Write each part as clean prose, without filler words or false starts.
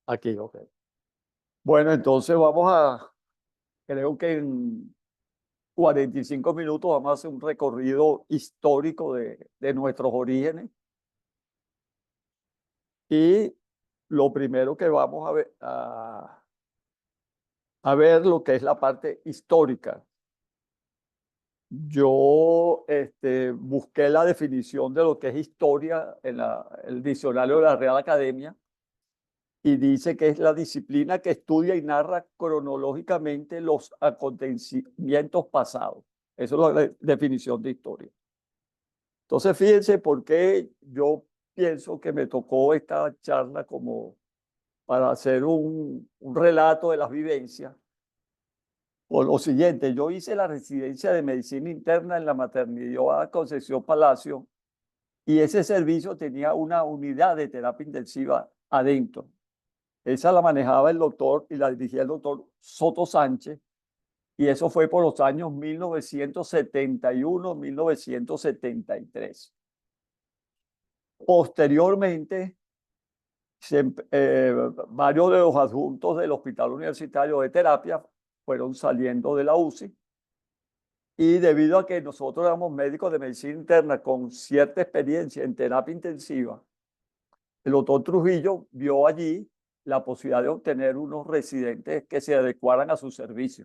Aquí, ok. Bueno, entonces creo que en 45 minutos vamos a hacer un recorrido histórico de nuestros orígenes. Y lo primero que vamos a ver lo que es la parte histórica. Yo busqué la definición de lo que es historia en el diccionario de la Real Academia y dice que es la disciplina que estudia y narra cronológicamente los acontecimientos pasados. Eso es la definición de historia. Entonces, fíjense por qué yo pienso que me tocó esta charla como para hacer un relato de las vivencias. Por lo siguiente, yo hice la residencia de medicina interna en la maternidad Concepción Palacio y ese servicio tenía una unidad de terapia intensiva adentro. Esa la manejaba el doctor y la dirigía el doctor Soto Sánchez, y eso fue por los años 1971, 1973. Posteriormente, varios de los adjuntos del Hospital Universitario de Terapia fueron saliendo de la UCI, y debido a que nosotros éramos médicos de medicina interna con cierta experiencia en terapia intensiva, el doctor Trujillo vio allí la posibilidad de obtener unos residentes que se adecuaran a su servicio.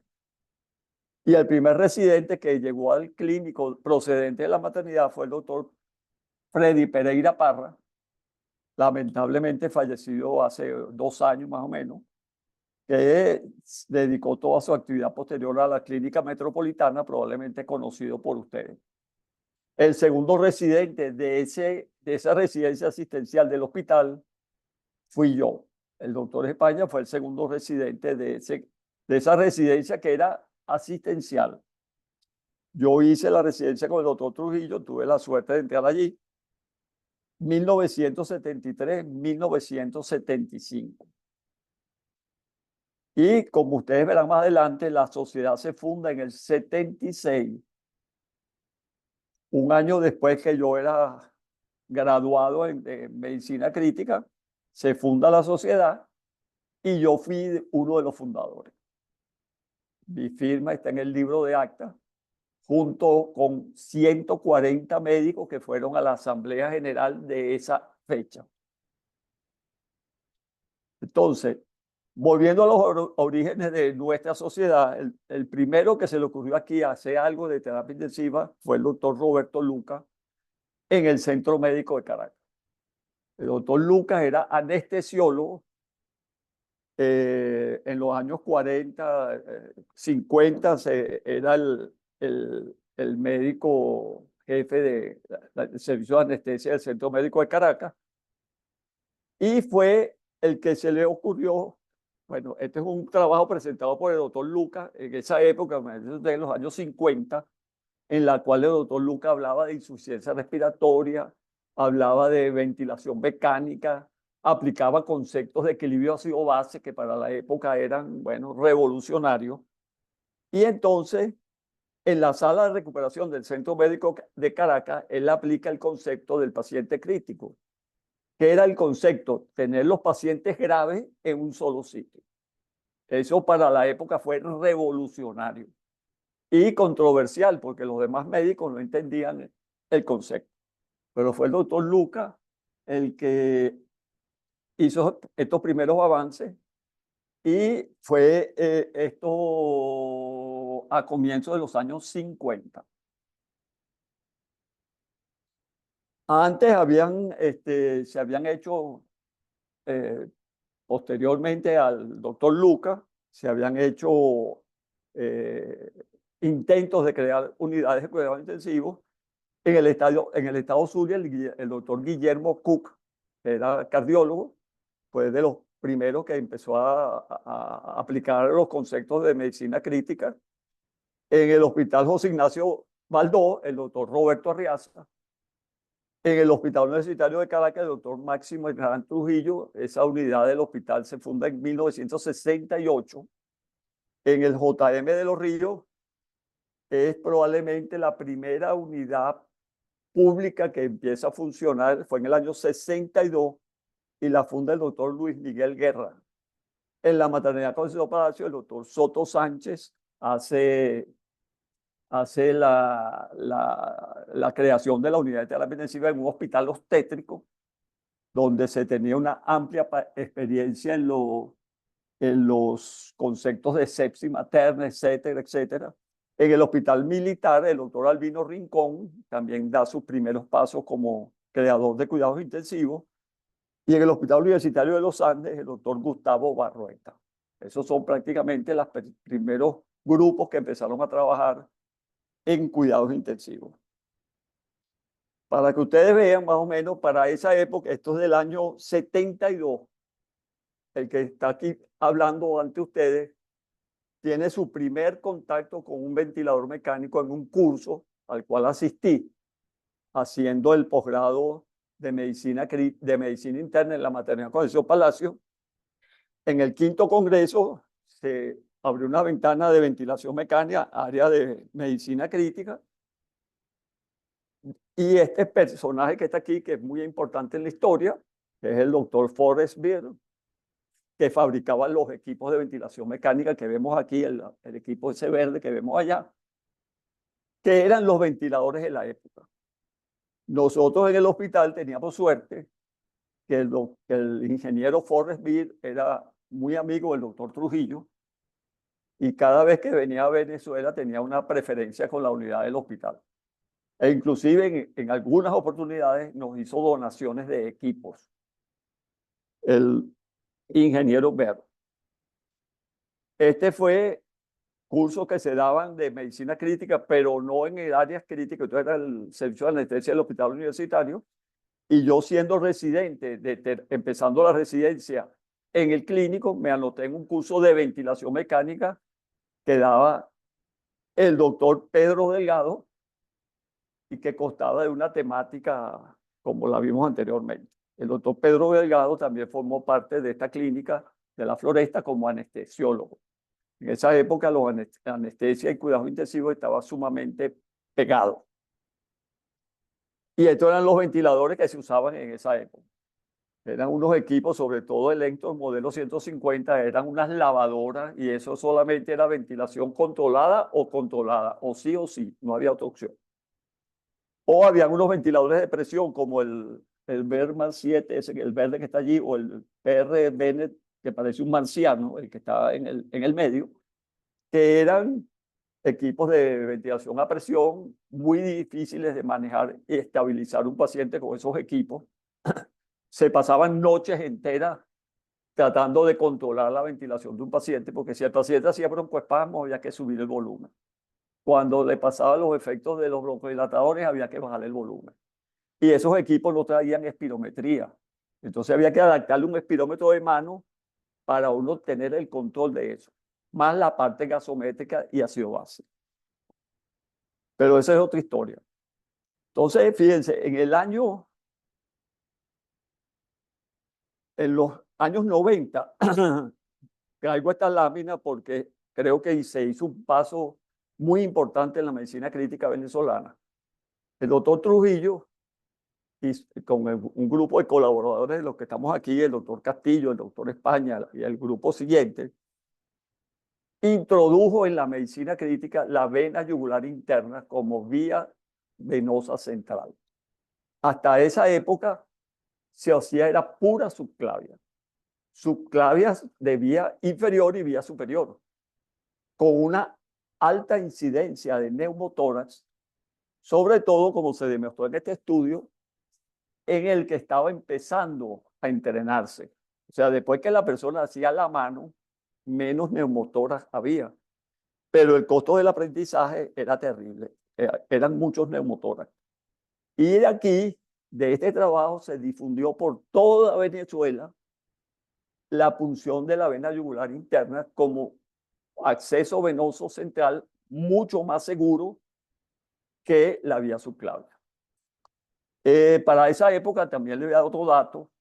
Y el primer residente que llegó al clínico procedente de la maternidad fue el doctor Freddy Pereira Parra, lamentablemente fallecido hace 2 años más o menos, que dedicó toda su actividad posterior a la clínica metropolitana, probablemente conocido por ustedes. El segundo residente de esa residencia asistencial del hospital fui yo. El doctor España fue el segundo residente de esa residencia que era asistencial. Yo hice la residencia con el doctor Trujillo, tuve la suerte de entrar allí, 1973, 1975. Y como ustedes verán más adelante, la sociedad se funda en el 76, un año después que yo era graduado en medicina crítica. Se funda la sociedad y yo fui uno de los fundadores. Mi firma está en el libro de acta, junto con 140 médicos que fueron a la Asamblea General de esa fecha. Entonces, volviendo a los orígenes de nuestra sociedad, el primero que se le ocurrió aquí hacer algo de terapia intensiva fue el doctor Roberto Lucas en el Centro Médico de Caracas. El doctor Lucas era anestesiólogo. En los años 40, 50, era el médico jefe del servicio de anestesia del Centro Médico de Caracas, y fue el que se le ocurrió. Bueno, este es un trabajo presentado por el doctor Lucas en esa época, de los años 50, en la cual el doctor Lucas hablaba de insuficiencia respiratoria, hablaba de ventilación mecánica, aplicaba conceptos de equilibrio ácido-base que para la época eran, bueno, revolucionarios. Y entonces, en la sala de recuperación del Centro Médico de Caracas, él aplica el concepto del paciente crítico, que era el concepto tener los pacientes graves en un solo sitio. Eso para la época fue revolucionario y controversial, porque los demás médicos no entendían el concepto. Pero fue el doctor Lucas el que hizo estos primeros avances, y fue esto a comienzos de los años 50. Antes se habían hecho, eh, posteriormente al doctor Lucas, se habían hecho eh, intentos de crear unidades de cuidados intensivos. En el estado Zulia, el doctor Guillermo Cook, que era cardiólogo, fue de los primeros que empezó a aplicar los conceptos de medicina crítica. En el hospital José Ignacio Baldó, el doctor Roberto Arriaza. En el Hospital Universitario de Caracas, el doctor Máximo Gran Trujillo. Esa unidad del hospital se funda en 1968. En el JM de Los Ríos es probablemente la primera unidad pública que empieza a funcionar, fue en el año 62, y la funda el doctor Luis Miguel Guerra. En la maternidad Concepción Palacio, el doctor Soto Sánchez hace la creación de la unidad de terapia intensiva en un hospital obstétrico, donde se tenía una amplia experiencia en los conceptos de sepsis materna, etcétera, etcétera. En el hospital militar, el doctor Albino Rincón también da sus primeros pasos como creador de cuidados intensivos. Y en el Hospital Universitario de los Andes, el doctor Gustavo Barrueta. Esos son prácticamente los primeros grupos que empezaron a trabajar en cuidados intensivos. Para que ustedes vean más o menos, para esa época, esto es del año 72, el que está aquí hablando ante ustedes, tiene su primer contacto con un ventilador mecánico en un curso al cual asistí, haciendo el posgrado de medicina interna en la maternidad Concepción Palacio. En el 5º congreso se abrió una ventana de ventilación mecánica, área de medicina crítica, y este personaje que está aquí, que es muy importante en la historia, que es el doctor Forrest Beer, que fabricaba los equipos de ventilación mecánica que vemos aquí, el equipo ese verde que vemos allá, que eran los ventiladores de la época. Nosotros en el hospital teníamos suerte que el ingeniero Forrest Beer era muy amigo del doctor Trujillo, y cada vez que venía a Venezuela tenía una preferencia con la unidad del hospital. E inclusive en algunas oportunidades nos hizo donaciones de equipos. El ingeniero Beer. Este fue cursos que se daban de medicina crítica, pero no en áreas críticas. Entonces era el servicio de anestesia del hospital universitario. Y yo siendo residente, empezando la residencia en el clínico, me anoté en un curso de ventilación mecánica que daba el doctor Pedro Delgado y que constaba de una temática como la vimos anteriormente. El doctor Pedro Delgado también formó parte de esta clínica de la Floresta como anestesiólogo. En esa época la anestesia y cuidados intensivos estaba sumamente pegados. Y estos eran los ventiladores que se usaban en esa época. Eran unos equipos, sobre todo electros, modelo 150, eran unas lavadoras y eso solamente era ventilación controlada, o sí, no había otra opción. O habían unos ventiladores de presión como el Berman 7, el verde que está allí, o el PR Bennett, que parece un marciano, el que está en el medio, que eran equipos de ventilación a presión muy difíciles de manejar y estabilizar un paciente con esos equipos. Se pasaban noches enteras tratando de controlar la ventilación de un paciente, porque si el paciente hacía broncoespasmo había que subir el volumen. Cuando le pasaban los efectos de los broncodilatadores había que bajar el volumen. Y esos equipos no traían espirometría. Entonces había que adaptarle un espirómetro de mano para uno tener el control de eso, más la parte gasométrica y ácido base. Pero esa es otra historia. Entonces, fíjense, en los años 90, traigo esta lámina porque creo que se hizo un paso muy importante en la medicina crítica venezolana. El doctor Trujillo, y con un grupo de colaboradores de los que estamos aquí, el doctor Castillo, el doctor España y el grupo siguiente, introdujo en la medicina crítica la vena yugular interna como vía venosa central. Hasta esa época se hacía era pura subclavias de vía inferior y vía superior, con una alta incidencia de neumotórax, sobre todo como se demostró en este estudio, en el que estaba empezando a entrenarse. O sea, después que la persona hacía la mano, menos neumotórax había. Pero el costo del aprendizaje era terrible. Eran muchos neumotórax. Y de aquí, de este trabajo, se difundió por toda Venezuela la punción de la vena yugular interna como acceso venoso central mucho más seguro que la vía subclavia. Para esa época también le voy a dar otro dato.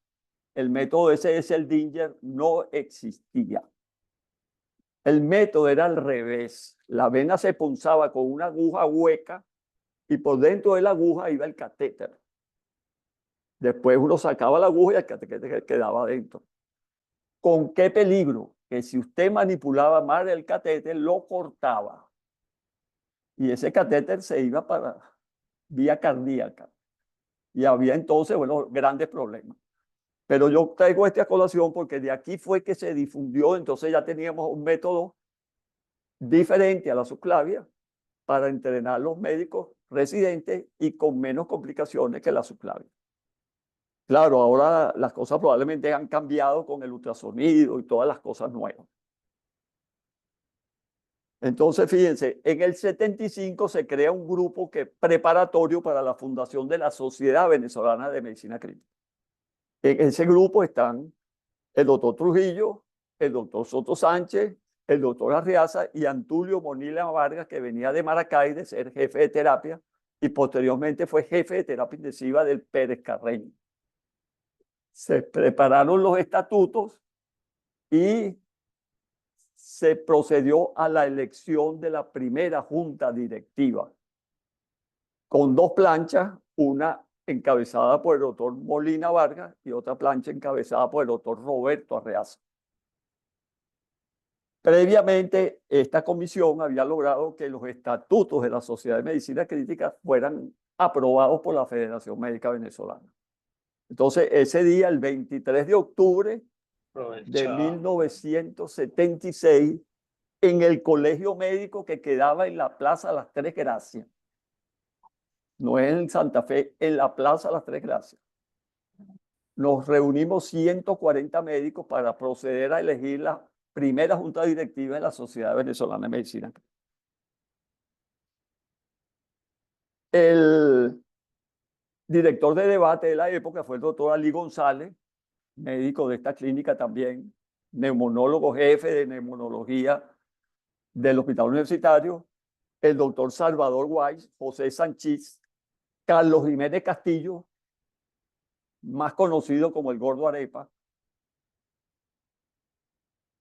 El método SS-Eldinger no existía. El método era al revés. La vena se punzaba con una aguja hueca y por dentro de la aguja iba el catéter. Después uno sacaba la aguja y el catéter quedaba adentro. ¿Con qué peligro? Que si usted manipulaba mal el catéter, lo cortaba. Y ese catéter se iba para vía cardíaca. Y había entonces, bueno, grandes problemas. Pero yo traigo esta colación porque de aquí fue que se difundió, entonces ya teníamos un método diferente a la subclavia para entrenar a los médicos residentes y con menos complicaciones que la subclavia. Claro, ahora las cosas probablemente han cambiado con el ultrasonido y todas las cosas nuevas. Entonces, fíjense, en el 75 se crea un grupo preparatorio para la fundación de la Sociedad Venezolana de Medicina Clínica. En ese grupo están el doctor Trujillo, el doctor Soto Sánchez, el doctor Arriaza y Antulio Bonilla Vargas, que venía de Maracay de ser jefe de terapia y posteriormente fue jefe de terapia intensiva del Pérez Carreño. Se prepararon los estatutos y se procedió a la elección de la primera junta directiva, con dos planchas, una encabezada por el doctor Molina Vargas y otra plancha encabezada por el doctor Roberto Arreaza. Previamente, esta comisión había logrado que los estatutos de la Sociedad de Medicina Crítica fueran aprobados por la Federación Médica Venezolana. Entonces, ese día, el 23 de octubre de 1976, en el colegio médico que quedaba en la Plaza Las Tres Gracias, no es en Santa Fe, en la Plaza Las Tres Gracias, nos reunimos 140 médicos para proceder a elegir la primera junta directiva de la Sociedad Venezolana de Medicina. El director de debate de la época fue el doctor Ali González, médico de esta clínica también, neumonólogo jefe de neumonología del Hospital Universitario, el doctor Salvador Weiss, José Sánchez, Carlos Jiménez Castillo, más conocido como el Gordo Arepa,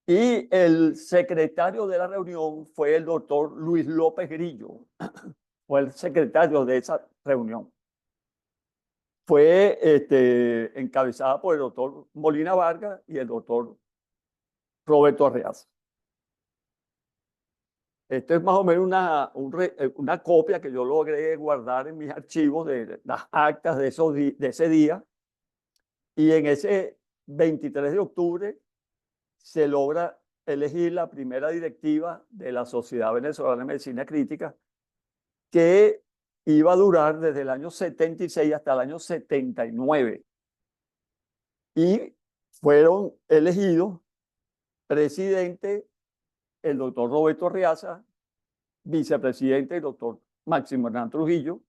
y el secretario de la reunión fue el doctor Luis López Grillo, fue el secretario de esa reunión. Fue encabezada por el doctor Molina Vargas y el doctor Roberto Arreaza. Esto es más o menos una copia que yo logré guardar en mis archivos de las actas de ese día. Y en ese 23 de octubre se logra elegir la primera directiva de la Sociedad Venezolana de Medicina Crítica, que iba a durar desde el año 76 hasta el año 79. Y fueron elegidos presidente el doctor Roberto Arriaza, vicepresidente el doctor Máximo Hernán Trujillo,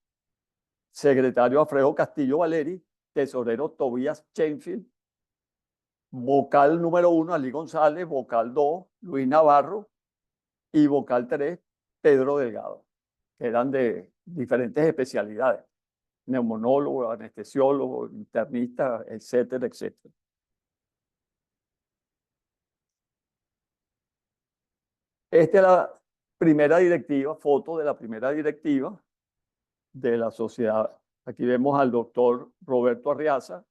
secretario Alfredo Castillo Valeri, tesorero Tobías Chenfield, vocal número 1 Ali González, vocal 2 Luis Navarro y vocal 3 Pedro Delgado, que eran de diferentes especialidades, neumonólogo, anestesiólogo, internista, etcétera, etcétera. Esta es la primera directiva, foto de la primera directiva de la sociedad. Aquí vemos al doctor Roberto Arriaza,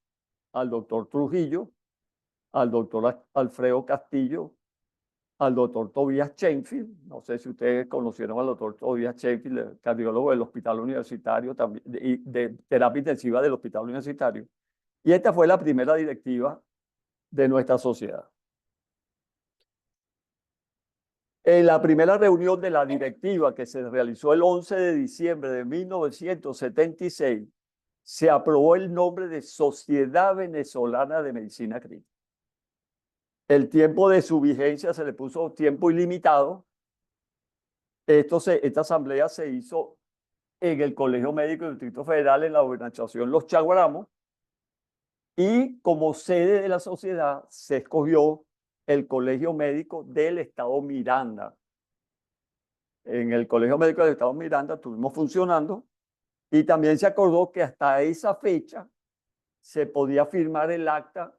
al doctor Trujillo, al doctor Alfredo Castillo, al doctor Tobías Chenfield. No sé si ustedes conocieron al doctor Tobías Chenfield, el cardiólogo del Hospital Universitario, también, de terapia intensiva del Hospital Universitario. Y esta fue la primera directiva de nuestra sociedad. En la primera reunión de la directiva que se realizó el 11 de diciembre de 1976, se aprobó el nombre de Sociedad Venezolana de Medicina Clínica. El tiempo de su vigencia se le puso tiempo ilimitado. Esta asamblea se hizo en el Colegio Médico del Distrito Federal en la urbanización Los Chaguaramos y como sede de la sociedad se escogió el Colegio Médico del Estado Miranda. En el Colegio Médico del Estado Miranda estuvimos funcionando y también se acordó que hasta esa fecha se podía firmar el acta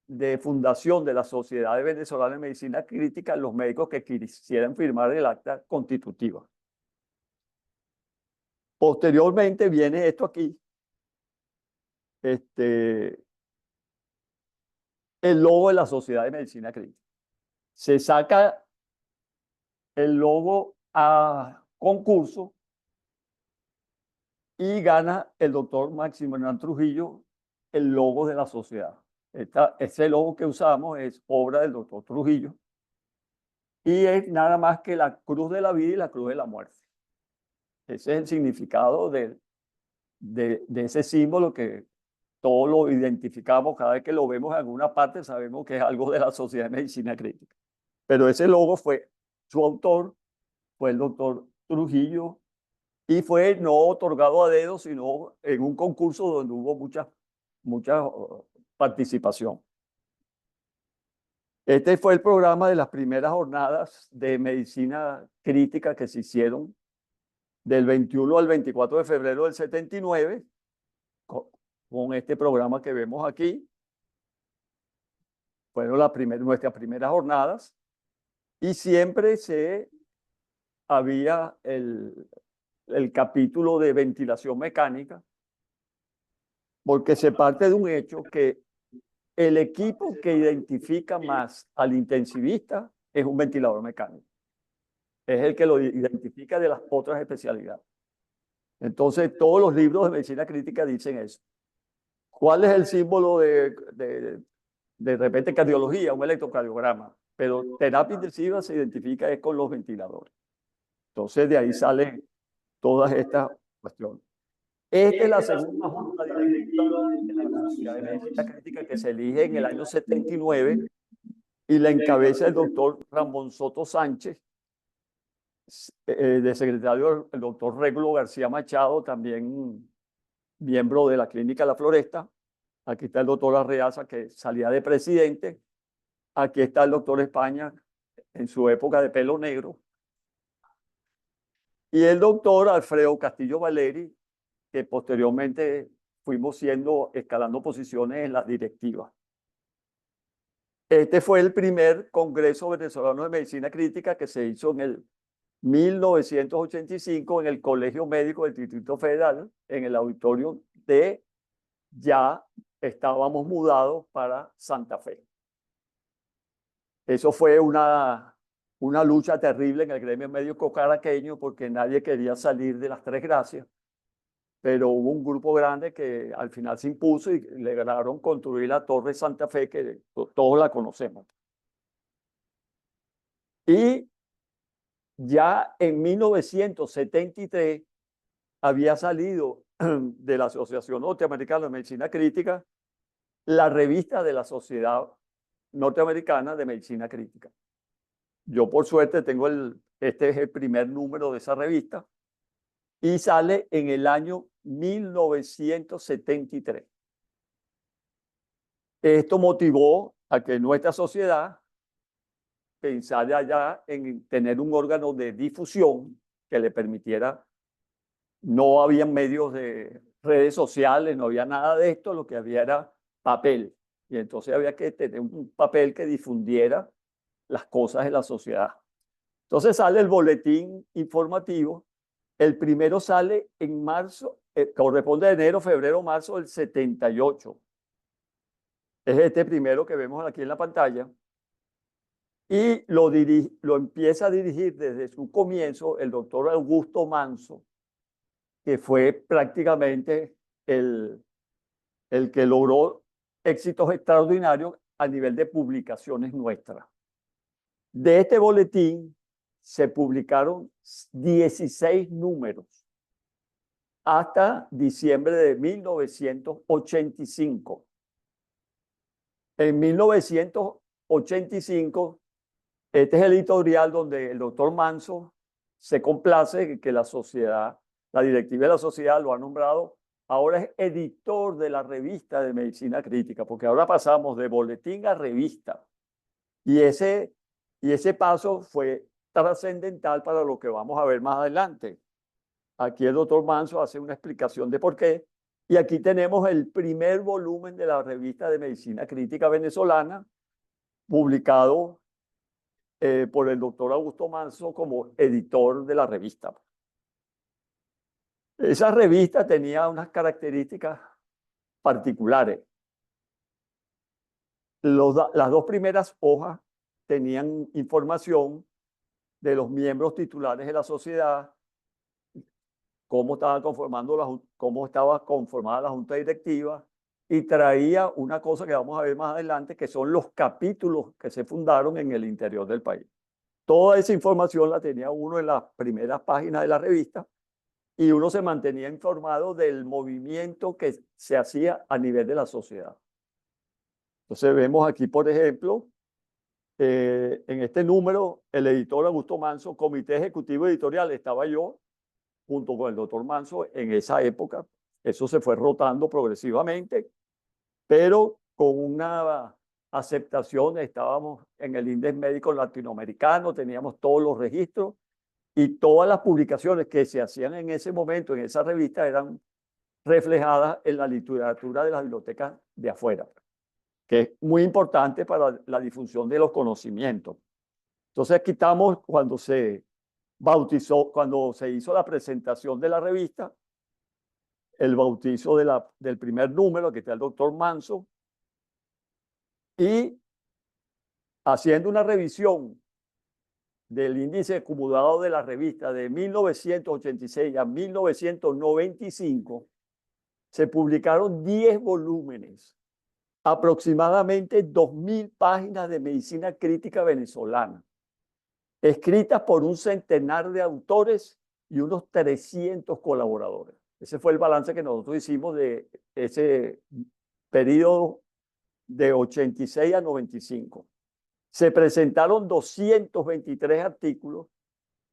de fundación de la Sociedad Venezolana de Medicina Crítica los médicos que quisieran firmar el acta constitutiva. Posteriormente viene esto aquí, el logo de la Sociedad de Medicina Crítica. Se saca el logo a concurso y gana el doctor Maximiliano Trujillo el logo de la sociedad. Ese logo que usamos es obra del doctor Trujillo y es nada más que la cruz de la vida y la cruz de la muerte. Ese es el significado de ese símbolo que todos lo identificamos. Cada vez que lo vemos en alguna parte sabemos que es algo de la Sociedad de Medicina Crítica. Pero ese logo fue, su autor fue el doctor Trujillo y fue no otorgado a dedo, sino en un concurso donde hubo mucha participación. Este fue el programa de las primeras jornadas de medicina crítica que se hicieron del 21 al 24 de febrero del 79, con este programa que vemos aquí. Fueron nuestras primeras jornadas y siempre había el capítulo de ventilación mecánica, porque se parte de un hecho que el equipo que identifica más al intensivista es un ventilador mecánico. Es el que lo identifica de las otras especialidades. Entonces, todos los libros de medicina crítica dicen eso. ¿Cuál es el símbolo de repente cardiología? Un electrocardiograma. Pero terapia intensiva se identifica es con los ventiladores. Entonces, de ahí salen todas estas cuestiones. Esta es la segunda junta directiva de la Sociedad de Medicina Crítica que se elige en el año 79 y la encabeza el doctor Ramón Soto Sánchez, de secretario el doctor Régulo García Machado, también miembro de la Clínica La Floresta. Aquí está el doctor Arreaza, que salía de presidente. Aquí está el doctor España, en su época de pelo negro. Y el doctor Alfredo Castillo Valeri, que posteriormente fuimos escalando posiciones en las directivas. Este fue el primer Congreso Venezolano de Medicina Crítica que se hizo en el 1985 en el Colegio Médico del Distrito Federal, en el auditorio ya estábamos mudados para Santa Fe. Eso fue una lucha terrible en el gremio médico caraqueño porque nadie quería salir de las Tres Gracias, pero hubo un grupo grande que al final se impuso y lograron construir la Torre Santa Fe, que todos la conocemos. Y ya en 1973 había salido de la Asociación Norteamericana de Medicina Crítica la revista de la Sociedad Norteamericana de Medicina Crítica. Yo por suerte tengo este es el primer número de esa revista y sale en el año 1973. Esto motivó a que nuestra sociedad pensara ya en tener un órgano de difusión que le permitiera. No había medios de redes sociales, no había nada de esto, lo que había era papel. Y entonces había que tener un papel que difundiera las cosas de la sociedad. Entonces sale el boletín informativo. El primero sale en marzo, corresponde a enero, febrero, marzo del 78. Es este primero que vemos aquí en la pantalla. Y lo empieza a dirigir desde su comienzo el doctor Augusto Manso, que fue prácticamente el que logró éxitos extraordinarios a nivel de publicaciones nuestras. De este boletín se publicaron 16 números hasta diciembre de 1985. En 1985, este es el editorial donde el doctor Manso se complace que la directiva de la sociedad lo ha nombrado. Ahora es editor de la revista de Medicina Crítica, porque ahora pasamos de boletín a revista. Y ese paso fue trascendental para lo que vamos a ver más adelante. Aquí el doctor Manso hace una explicación de por qué. Y aquí tenemos el primer volumen de la revista de Medicina Crítica venezolana, publicado por el doctor Augusto Manso como editor de la revista. Esa revista tenía unas características particulares. Las dos primeras hojas tenían información de los miembros titulares de la sociedad, cómo estaba conformada la junta directiva, y traía una cosa que vamos a ver más adelante, que son los capítulos que se fundaron en el interior del país. Toda esa información la tenía uno en las primeras páginas de la revista y uno se mantenía informado del movimiento que se hacía a nivel de la sociedad. Entonces vemos aquí, por ejemplo, en este número, el editor Augusto Manso, comité ejecutivo editorial, estaba yo junto con el doctor Manso en esa época. Eso se fue rotando progresivamente, pero con una aceptación. Estábamos en el Índice Médico Latinoamericano, teníamos todos los registros y todas las publicaciones que se hacían en ese momento en esa revista eran reflejadas en la literatura de las bibliotecas de afuera, que es muy importante para la difusión de los conocimientos. Entonces aquí estamos cuando se bautizó, cuando se hizo la presentación de la revista, el bautizo del primer número, que está el doctor Manso, y haciendo una revisión del índice acumulado de la revista de 1986 a 1995, se publicaron 10 volúmenes, aproximadamente 2.000 páginas de medicina crítica venezolana, escritas por un centenar de autores y unos 300 colaboradores. Ese fue el balance que nosotros hicimos de ese periodo de 86 a 95. Se presentaron 223 artículos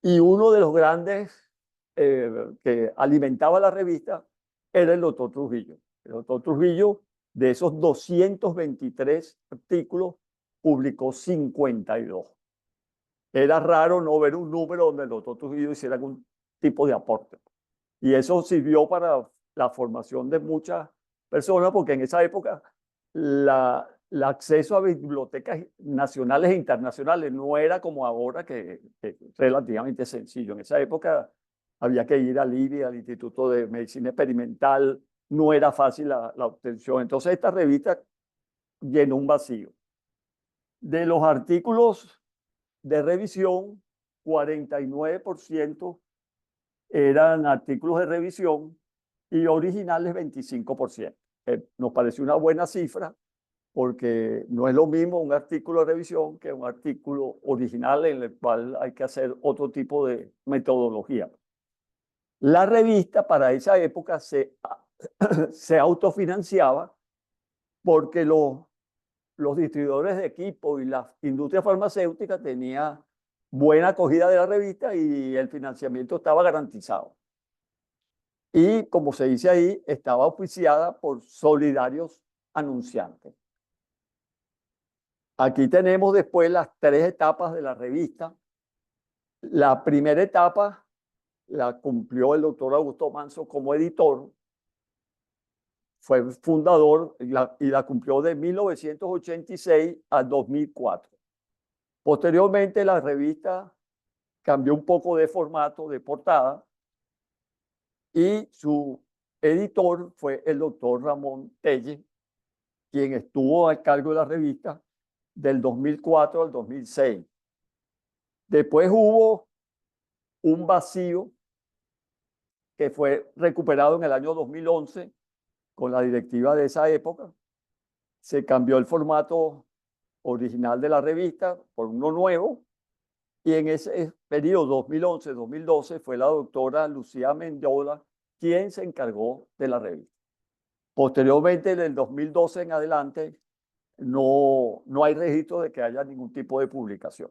y uno de los grandes que alimentaba la revista era el doctor Trujillo. El doctor Trujillo, de esos 223 artículos, publicó 52. Era raro no ver un número donde el doctor Trujillo hiciera algún tipo de aporte. Y eso sirvió para la formación de muchas personas, porque en esa época el acceso a bibliotecas nacionales e internacionales no era como ahora, que es relativamente sencillo. En esa época había que ir al IBI, al Instituto de Medicina Experimental, no era fácil la obtención. Entonces esta revista llenó un vacío. De los artículos de revisión, 49% eran artículos de revisión y originales 25%. Nos pareció una buena cifra porque no es lo mismo un artículo de revisión que un artículo original en el cual hay que hacer otro tipo de metodología. La revista para esa época se autofinanciaba porque los distribuidores de equipo y la industria farmacéutica tenían buena acogida de la revista y el financiamiento estaba garantizado. Y como se dice ahí, estaba auspiciada por solidarios anunciantes. Aquí tenemos después las 3 etapas de la revista. La primera etapa la cumplió el doctor Augusto Manso como editor. Fue fundador y la cumplió de 1986 a 2004. Posteriormente, la revista cambió un poco de formato, de portada, y su editor fue el doctor Ramón Telle, quien estuvo a cargo de la revista del 2004 al 2006. Después hubo un vacío que fue recuperado en el año 2011 con la directiva de esa época. Se cambió el formato original de la revista por uno nuevo, y en ese periodo 2011-2012 fue la doctora Lucía Mendiola quien se encargó de la revista. Posteriormente, del 2012 en adelante, no hay registro de que haya ningún tipo de publicación.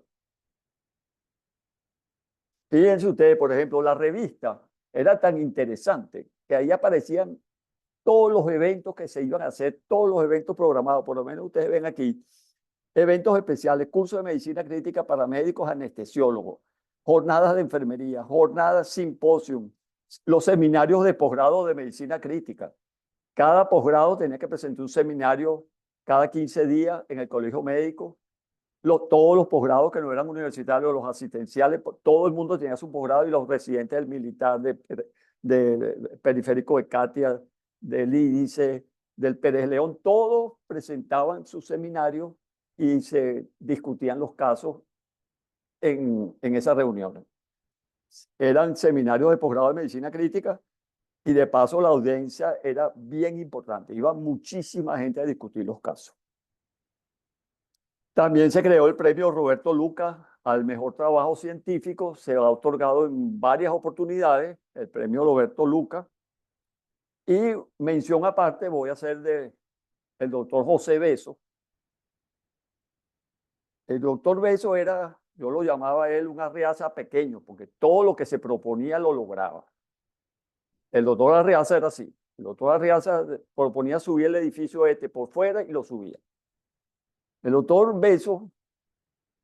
Fíjense ustedes, por ejemplo, la revista era tan interesante que ahí aparecían todos los eventos que se iban a hacer, todos los eventos programados. Por lo menos ustedes ven aquí eventos especiales, cursos de medicina crítica para médicos anestesiólogos, jornadas de enfermería, jornadas simposium, los seminarios de posgrado de medicina crítica. Cada posgrado tenía que presentar un seminario cada 15 días en el colegio médico. Todos los posgrados que no eran universitarios, los asistenciales, todo el mundo tenía su posgrado, y los residentes del militar, de Periférico de Katia, del IDICE, del Pérez León, todos presentaban sus seminarios y se discutían los casos en esas reuniones. Eran seminarios de posgrado de medicina crítica y de paso la audiencia era bien importante. Iba muchísima gente a discutir los casos. También se creó el premio Roberto Luca al mejor trabajo científico. Se ha otorgado en varias oportunidades el premio Roberto Luca. Y mención aparte voy a hacer del doctor José Beso. El doctor Beso era, yo lo llamaba a él un Arriaza pequeño, porque todo lo que se proponía lo lograba. El doctor Arriaza era así. El doctor Arriaza proponía subir el edificio este por fuera y lo subía. El doctor Beso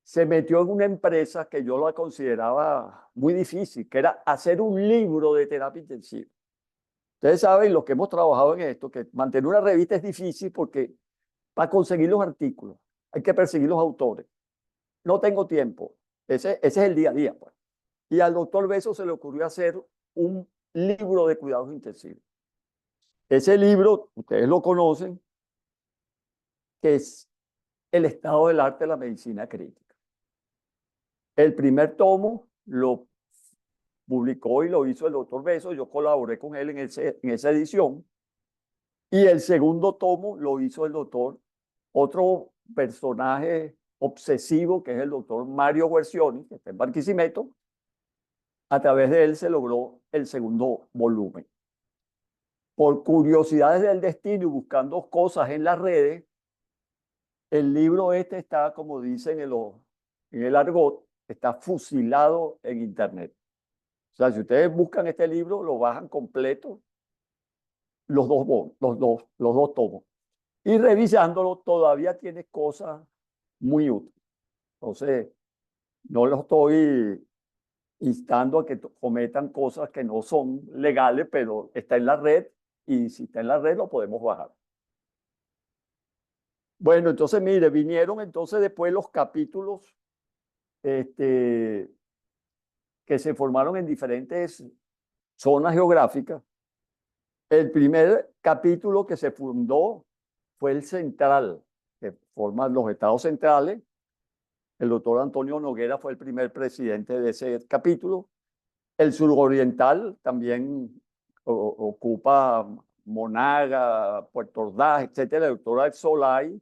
se metió en una empresa que yo la consideraba muy difícil, que era hacer un libro de terapia intensiva. Ustedes saben, los que hemos trabajado en esto, que mantener una revista es difícil porque para conseguir los artículos hay que perseguir los autores. No tengo tiempo. Ese es el día a día, pues. Y al doctor Beso se le ocurrió hacer un libro de cuidados intensivos. Ese libro, ustedes lo conocen, que es El estado del arte de la medicina crítica. El primer tomo lo publicó y lo hizo el doctor Beso. Yo colaboré con él en esa edición. Y el segundo tomo lo hizo el doctor, otro personaje obsesivo, que es el doctor Mario Guercioni, que está en Barquisimeto. A través de él se logró el segundo volumen. Por curiosidades del destino y buscando cosas en las redes, el libro este está, como dicen en el argot, está fusilado en internet. O sea, si ustedes buscan este libro, lo bajan completo, los dos tomos. Y revisándolo, todavía tiene cosas muy útiles. Entonces, no lo estoy instando a que cometan cosas que no son legales, pero está en la red y si está en la red lo podemos bajar. Bueno, entonces mire, vinieron entonces después los capítulos que se formaron en diferentes zonas geográficas. El primer capítulo que se fundó fue el central, que forman los estados centrales. El doctor Antonio Noguera fue el primer presidente de ese capítulo. El suroriental también ocupa Monaga, Puerto Ordaz, etcétera. El doctor Alzolay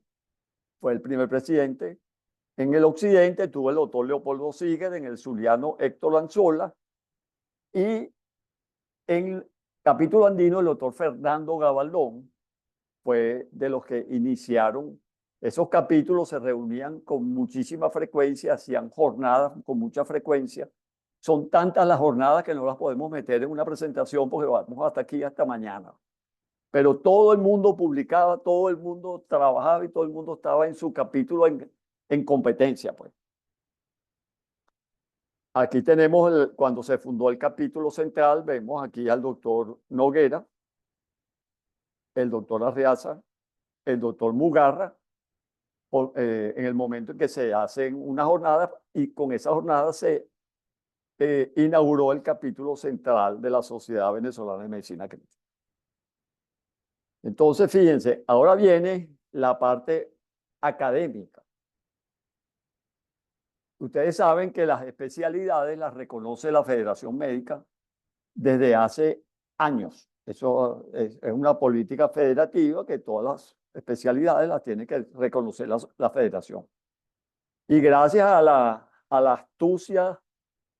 fue el primer presidente. En el occidente tuvo el doctor Leopoldo Siger, en el zuliano Héctor Lanzola. Y en el capítulo andino, el doctor Fernando Gabaldón fue de los que iniciaron. Esos capítulos se reunían con muchísima frecuencia, hacían jornadas con mucha frecuencia. Son tantas las jornadas que no las podemos meter en una presentación porque vamos hasta aquí, hasta mañana. Pero todo el mundo publicaba, todo el mundo trabajaba y todo el mundo estaba en su capítulo en competencia, pues. Aquí tenemos, cuando se fundó el capítulo central, vemos aquí al doctor Noguera, el doctor Arriaza, el doctor Mugarra, en el momento en que se hacen una jornada y con esa jornada se inauguró el capítulo central de la Sociedad Venezolana de Medicina Crítica. Entonces, fíjense, ahora viene la parte académica. Ustedes saben que las especialidades las reconoce la Federación Médica desde hace años. Eso es una política federativa que todas las especialidades las tiene que reconocer la Federación. Y gracias a la astucia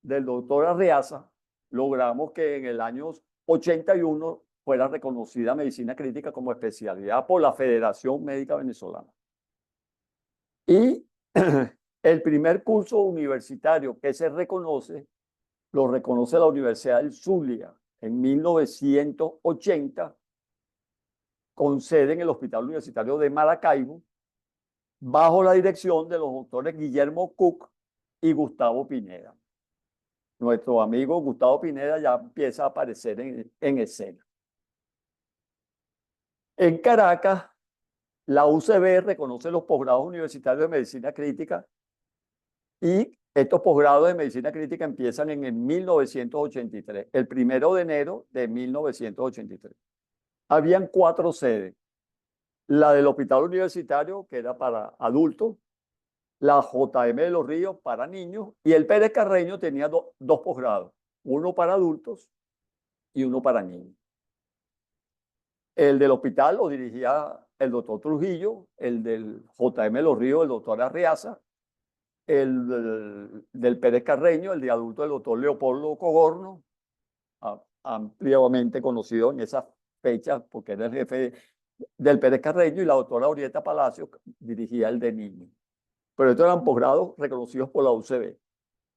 del doctor Arriaza, logramos que en el año 81 fuera reconocida medicina crítica como especialidad por la Federación Médica Venezolana. Y el primer curso universitario que se reconoce, lo reconoce la Universidad del Zulia en 1980, con sede en el Hospital Universitario de Maracaibo, bajo la dirección de los doctores Guillermo Cook y Gustavo Pineda. Nuestro amigo Gustavo Pineda ya empieza a aparecer en escena. En Caracas, la UCB reconoce los posgrados universitarios de medicina crítica y estos posgrados de medicina crítica empiezan en el 1983, el 1 de enero de 1983. Habían 4 sedes. la del Hospital Universitario, que era para adultos, la JM de Los Ríos para niños, y el Pérez Carreño tenía dos posgrados, uno para adultos y uno para niños. El del hospital lo dirigía el doctor Trujillo, el del JM de Los Ríos, el doctor Arriaza, el del Pérez Carreño, el de adulto, el doctor Leopoldo Cogorno, ampliamente conocido en esas fechas porque era el jefe del Pérez Carreño, y la doctora Orieta Palacios dirigía el de niños. Pero estos eran posgrados reconocidos por la UCB.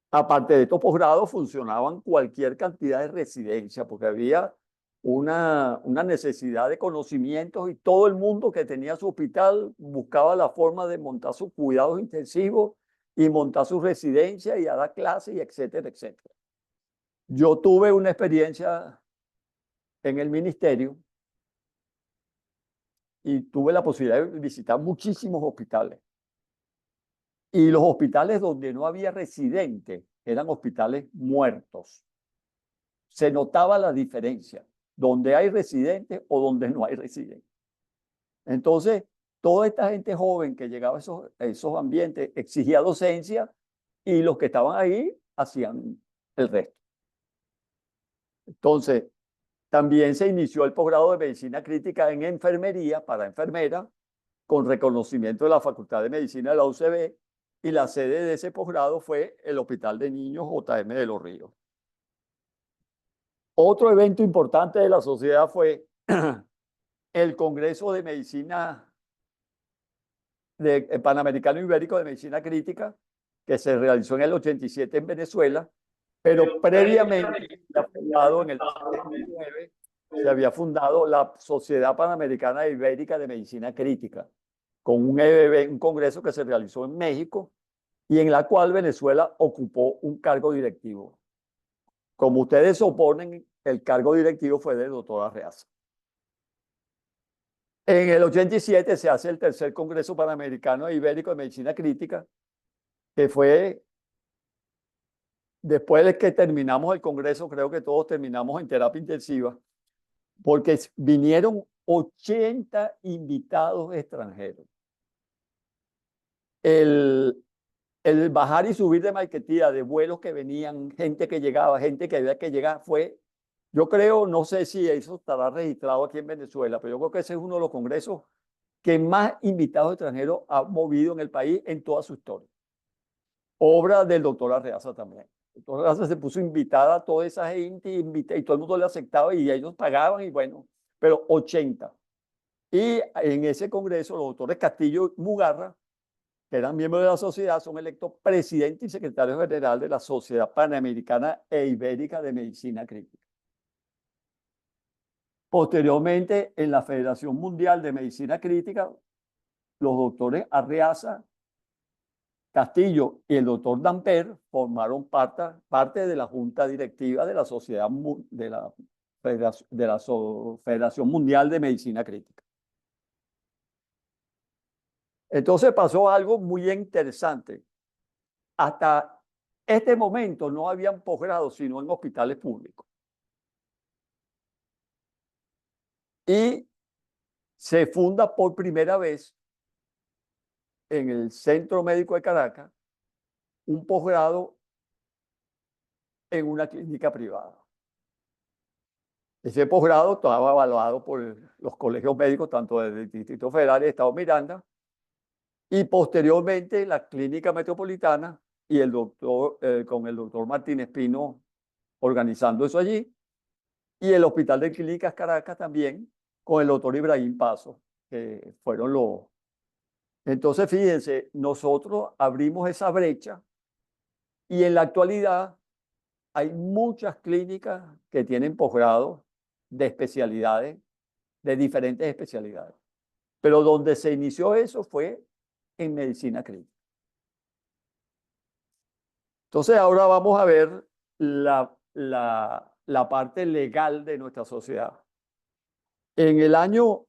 Aparte de estos posgrados, funcionaban cualquier cantidad de residencias, porque había una necesidad de conocimientos y todo el mundo que tenía su hospital buscaba la forma de montar sus cuidados intensivos y montar su residencia y a dar clases, y etcétera, etcétera. Yo tuve una experiencia en el ministerio y tuve la posibilidad de visitar muchísimos hospitales. Y los hospitales donde no había residentes eran hospitales muertos. Se notaba la diferencia, donde hay residentes o donde no hay residentes. Entonces, toda esta gente joven que llegaba a esos ambientes exigía docencia, y los que estaban ahí hacían el resto. Entonces, también se inició el posgrado de medicina crítica en enfermería para enfermeras, con reconocimiento de la Facultad de Medicina de la UCB, y la sede de ese posgrado fue el Hospital de Niños JM de Los Ríos. Otro evento importante de la sociedad fue el Congreso de Medicina Panamericano Ibérico de Medicina Crítica, que se realizó en el 87 en Venezuela, pero previamente fundado en el 79, se había fundado la Sociedad Panamericana Ibérica de Medicina Crítica, con un congreso que se realizó en México y en la cual Venezuela ocupó un cargo directivo. Como ustedes suponen, el cargo directivo fue del doctor Arreaza. En el 87 se hace el tercer Congreso Panamericano e Ibérico de Medicina Crítica, que fue después de que terminamos el Congreso. Creo que todos terminamos en terapia intensiva, porque vinieron 80 invitados extranjeros. El bajar y subir de Maiquetía, de vuelos que venían, gente que llegaba, gente que había que llegar, fue, yo creo, no sé si eso estará registrado aquí en Venezuela, pero yo creo que ese es uno de los congresos que más invitados extranjeros ha movido en el país en toda su historia. Obra del doctor Arreaza también. El doctor Arreaza se puso invitada a toda esa gente, y todo el mundo le aceptaba y ellos pagaban, y bueno, pero 80. Y en ese congreso los doctores Castillo y Mugarra, que eran miembros de la sociedad, son electos presidente y secretario general de la Sociedad Panamericana e Ibérica de Medicina Crítica. Posteriormente, en la Federación Mundial de Medicina Crítica, los doctores Arreaza, Castillo y el doctor Damper formaron parte de la junta directiva de la Sociedad de la Federación Mundial de Medicina Crítica. Entonces pasó algo muy interesante. Hasta este momento no habían posgrados sino en hospitales públicos. Y se funda por primera vez en el Centro Médico de Caracas un posgrado en una clínica privada. Ese posgrado estaba evaluado por los colegios médicos, tanto del Distrito Federal y Estado Miranda, y posteriormente la Clínica Metropolitana y con el doctor Martín Espino organizando eso allí, y el Hospital de Clínicas Caracas también, con el doctor Ibrahim Paso, que fueron los... Entonces, fíjense, nosotros abrimos esa brecha, y en la actualidad hay muchas clínicas que tienen posgrados de especialidades, de diferentes especialidades. Pero donde se inició eso fue en medicina clínica. Entonces, ahora vamos a ver la parte legal de nuestra sociedad. En el año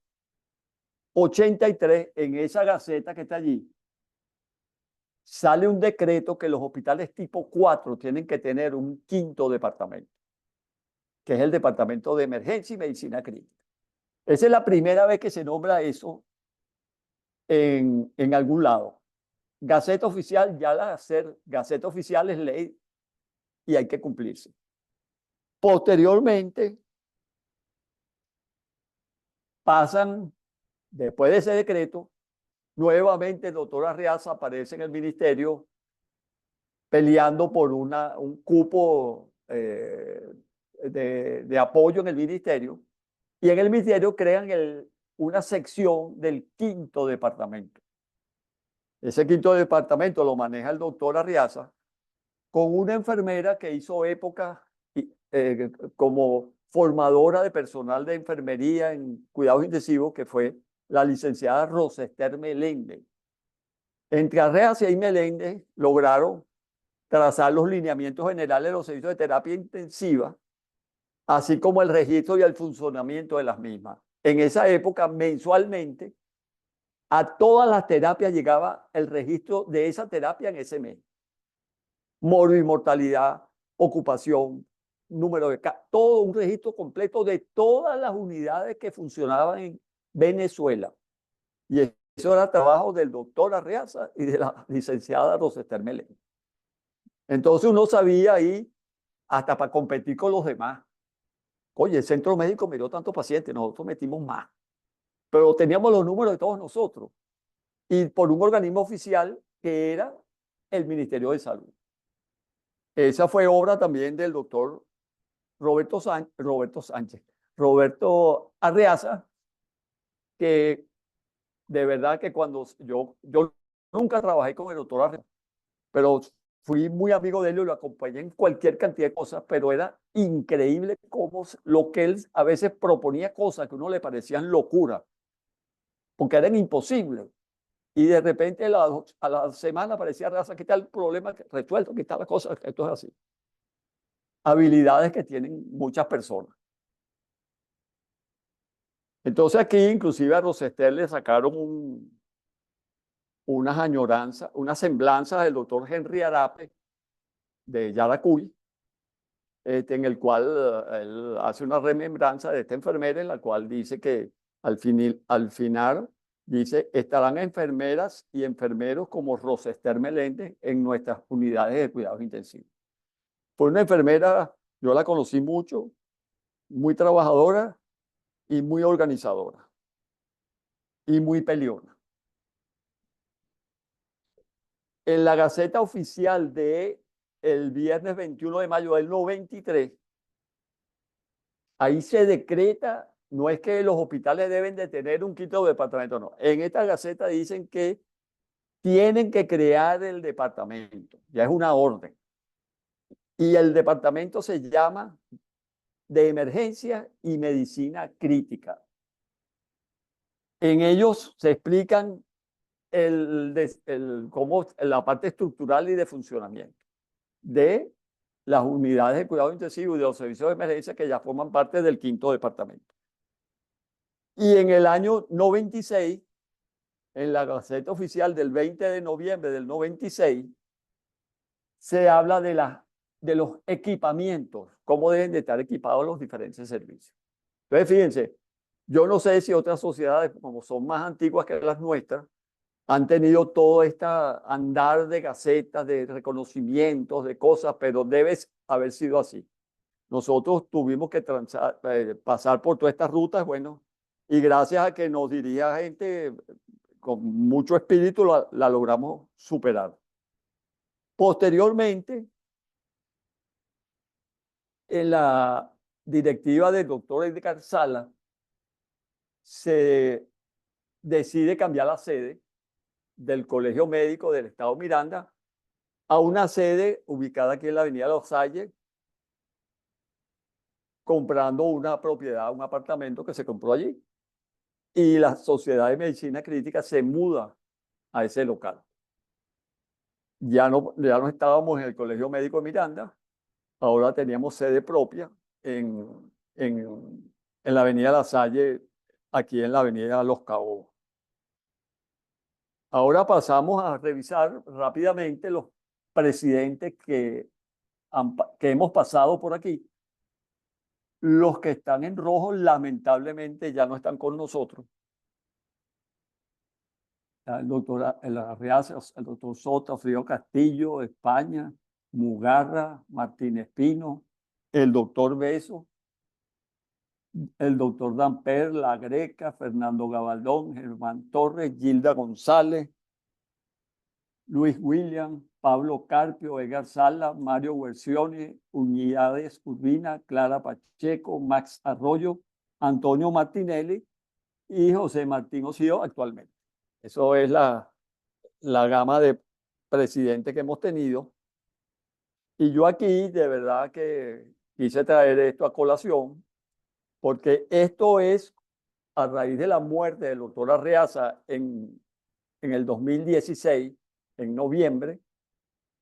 83, en esa gaceta que está allí, sale un decreto que los hospitales tipo 4 tienen que tener un quinto departamento, que es el Departamento de Emergencia y Medicina Crítica. Esa es la primera vez que se nombra eso en algún lado. Gaceta oficial, ya la hacer Gaceta oficial es ley y hay que cumplirse. Posteriormente, pasan, después de ese decreto, nuevamente el doctor Arriaza aparece en el ministerio peleando por un cupo de apoyo en el ministerio, y en el ministerio crean una sección del quinto departamento. Ese quinto departamento lo maneja el doctor Arriaza con una enfermera que hizo época como formadora de personal de enfermería en cuidados intensivos, que fue la licenciada Rosester Meléndez. Entre Arriaza y Meléndez lograron trazar los lineamientos generales de los servicios de terapia intensiva, así como el registro y el funcionamiento de las mismas. En esa época, mensualmente, a todas las terapias llegaba el registro de esa terapia en ese mes. Mortalidad, ocupación, número de casos, todo un registro completo de todas las unidades que funcionaban en Venezuela. Y eso era trabajo del doctor Arriaza y de la licenciada Rosester Meléndez. Entonces uno sabía ahí, hasta para competir con los demás. Oye, el centro médico me dio tantos pacientes, nosotros metimos más. Pero teníamos los números de todos nosotros. Y por un organismo oficial que era el Ministerio de Salud. Esa fue obra también del doctor Roberto Arriaza, que de verdad que cuando yo nunca trabajé con el doctor Arriaza, pero fui muy amigo de él y lo acompañé en cualquier cantidad de cosas, pero era increíble cómo lo que él a veces proponía cosas que a uno le parecían locura, porque eran imposibles. Y de repente a la semana aparecía Arriaza, ¿qué tal el problema resuelto? ¿Qué tal la cosa? Esto es así. Habilidades que tienen muchas personas. Entonces aquí inclusive a Rosester le sacaron unas añoranzas, unas semblanzas del doctor Henry Arape de Yaracuy, en el cual él hace una remembranza de esta enfermera, en la cual dice que al final dice, estarán enfermeras y enfermeros como Rosester Meléndez en nuestras unidades de cuidados intensivos. Fue una enfermera, yo la conocí mucho, muy trabajadora y muy organizadora y muy peleona. En la Gaceta Oficial de el viernes 21 de mayo del 93, ahí se decreta, no es que los hospitales deben de tener un quinto departamento, no. En esta Gaceta dicen que tienen que crear el departamento, ya es una orden. Y el departamento se llama de emergencia y medicina crítica. En ellos se explican cómo la parte estructural y de funcionamiento de las unidades de cuidado intensivo y de los servicios de emergencia que ya forman parte del quinto departamento. Y en el año 96, en la Gaceta Oficial del 20 de noviembre del 96, se habla de los equipamientos, cómo deben de estar equipados los diferentes servicios. Entonces, fíjense, yo no sé si otras sociedades, como son más antiguas que las nuestras, han tenido todo este andar de gacetas, de reconocimientos, de cosas, pero debe haber sido así. Nosotros tuvimos que pasar por todas estas rutas, bueno, y gracias a que nos dirigía gente con mucho espíritu, la logramos superar. Posteriormente, en la directiva del doctor Edgar Sala, se decide cambiar la sede del Colegio Médico del Estado Miranda a una sede ubicada aquí en la Avenida Los Salles, comprando una propiedad, un apartamento que se compró allí. Y la Sociedad de Medicina Crítica se muda a ese local. Ya no estábamos en el Colegio Médico de Miranda, ahora teníamos sede propia en la Avenida La Salle, aquí en la Avenida Los Cabos. Ahora pasamos a revisar rápidamente los presidentes que hemos pasado por aquí. Los que están en rojo, lamentablemente, ya no están con nosotros. el doctor Arriaza, el doctor Sota, Frío Castillo, España, Mugarra, Martín Espino, el doctor Beso, el doctor Damper, La Greca, Fernando Gabaldón, Germán Torres, Gilda González, Luis William, Pablo Carpio, Edgar Sala, Mario Versioni, Unidades Urbina, Clara Pacheco, Max Arroyo, Antonio Martinelli y José Martín Osío actualmente. Eso es la gama de presidentes que hemos tenido. Y yo aquí de verdad que quise traer esto a colación, porque esto es a raíz de la muerte del doctor Arreaza en el 2016, en noviembre.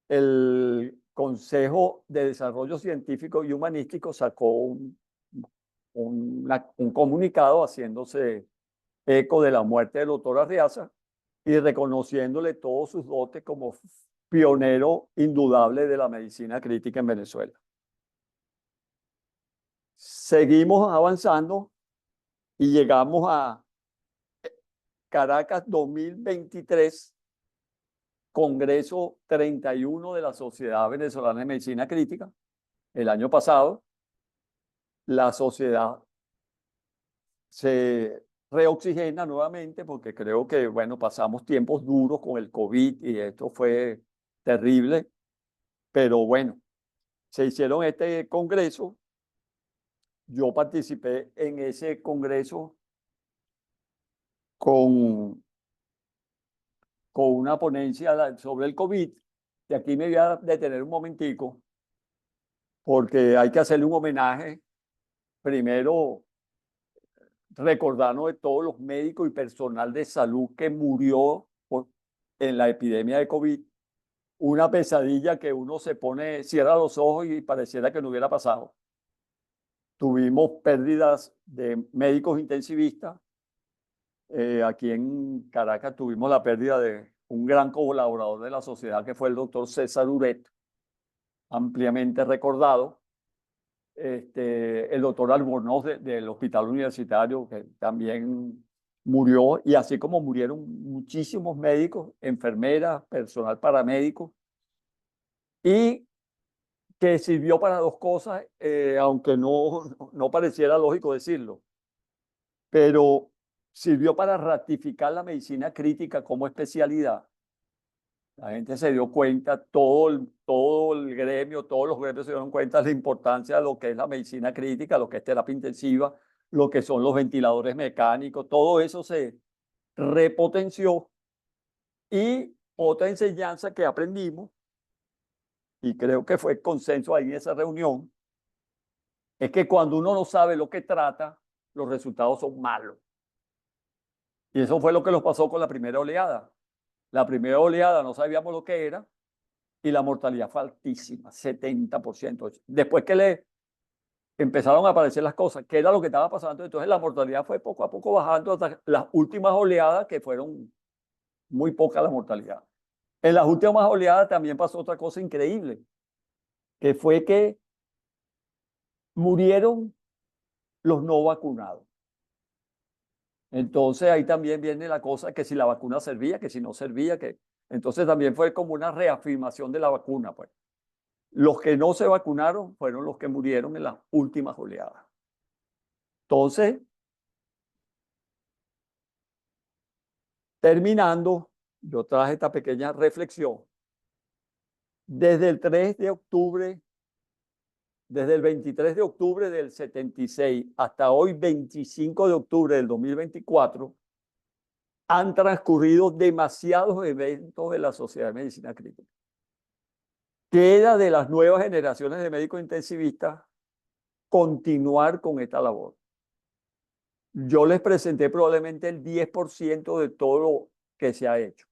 El Consejo de Desarrollo Científico y Humanístico sacó un comunicado haciéndose eco de la muerte del doctor Arriaza y reconociéndole todos sus dotes como pionero indudable de la medicina crítica en Venezuela. Seguimos avanzando y llegamos a Caracas 2023, Congreso 31 de la Sociedad Venezolana de Medicina Crítica. El año pasado, la sociedad se reoxigena nuevamente porque creo que, bueno, pasamos tiempos duros con el COVID y esto fue terrible, pero bueno, se hicieron este congreso. Yo participé en ese congreso con una ponencia sobre el COVID. Y aquí me voy a detener un momentico porque hay que hacerle un homenaje. Primero, recordarnos de todos los médicos y personal de salud que murió en la epidemia de COVID. Una pesadilla que uno se pone, cierra los ojos y pareciera que no hubiera pasado. Tuvimos pérdidas de médicos intensivistas. Aquí en Caracas tuvimos la pérdida de un gran colaborador de la sociedad que fue el doctor César Uret, ampliamente recordado. El doctor Albornoz del Hospital Universitario, que también murió, y así como murieron muchísimos médicos, enfermeras, personal paramédico, y que sirvió para dos cosas, aunque no pareciera lógico decirlo, pero sirvió para ratificar la medicina crítica como especialidad. La gente se dio cuenta, todo el gremio, todos los gremios se dieron cuenta de la importancia de lo que es la medicina crítica, lo que es terapia intensiva, lo que son los ventiladores mecánicos, todo eso se repotenció. Y otra enseñanza que aprendimos, y creo que fue consenso ahí en esa reunión, es que cuando uno no sabe lo que trata, los resultados son malos. Y eso fue lo que nos pasó con la primera oleada. La primera oleada no sabíamos lo que era y la mortalidad fue altísima, 70%. Después que le empezaron a aparecer las cosas, ¿qué era lo que estaba pasando? Entonces la mortalidad fue poco a poco bajando hasta las últimas oleadas, que fueron muy poca la mortalidad. En las últimas oleadas también pasó otra cosa increíble, que fue que murieron los no vacunados. Entonces ahí también viene la cosa que si la vacuna servía, que si no servía, que entonces también fue como una reafirmación de la vacuna, pues. Los que no se vacunaron fueron los que murieron en las últimas oleadas. Entonces, terminando, yo traje esta pequeña reflexión. Desde el 3 de octubre, desde el 23 de octubre del 76 hasta hoy, 25 de octubre del 2024, han transcurrido demasiados eventos de la Sociedad de Medicina Crítica. Queda de las nuevas generaciones de médicos intensivistas continuar con esta labor. Yo les presenté probablemente el 10% de todo lo que se ha hecho,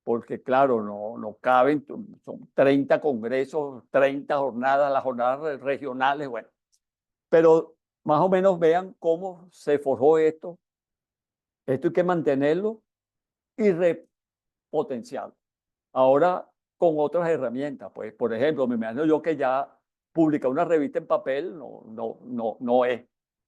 porque claro, no caben, son 30 congresos, 30 jornadas, las jornadas regionales, bueno, pero más o menos vean cómo se forjó esto. Esto hay que mantenerlo y repotenciarlo. Ahora con otras herramientas, pues, por ejemplo, me imagino yo que ya publicar una revista en papel no es,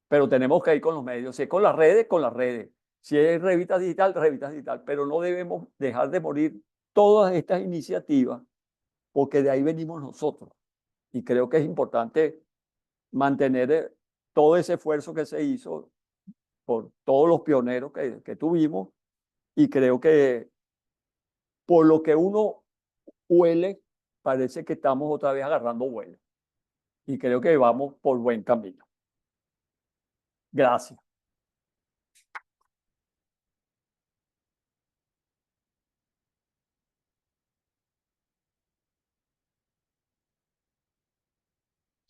pero tenemos que ir con los medios, si es con las redes, con las redes. Si es Revitas Digital, pero no debemos dejar de morir todas estas iniciativas porque de ahí venimos nosotros. Y creo que es importante mantener todo ese esfuerzo que se hizo por todos los pioneros que tuvimos, y creo que por lo que uno huele, parece que estamos otra vez agarrando vuelo y creo que vamos por buen camino. Gracias.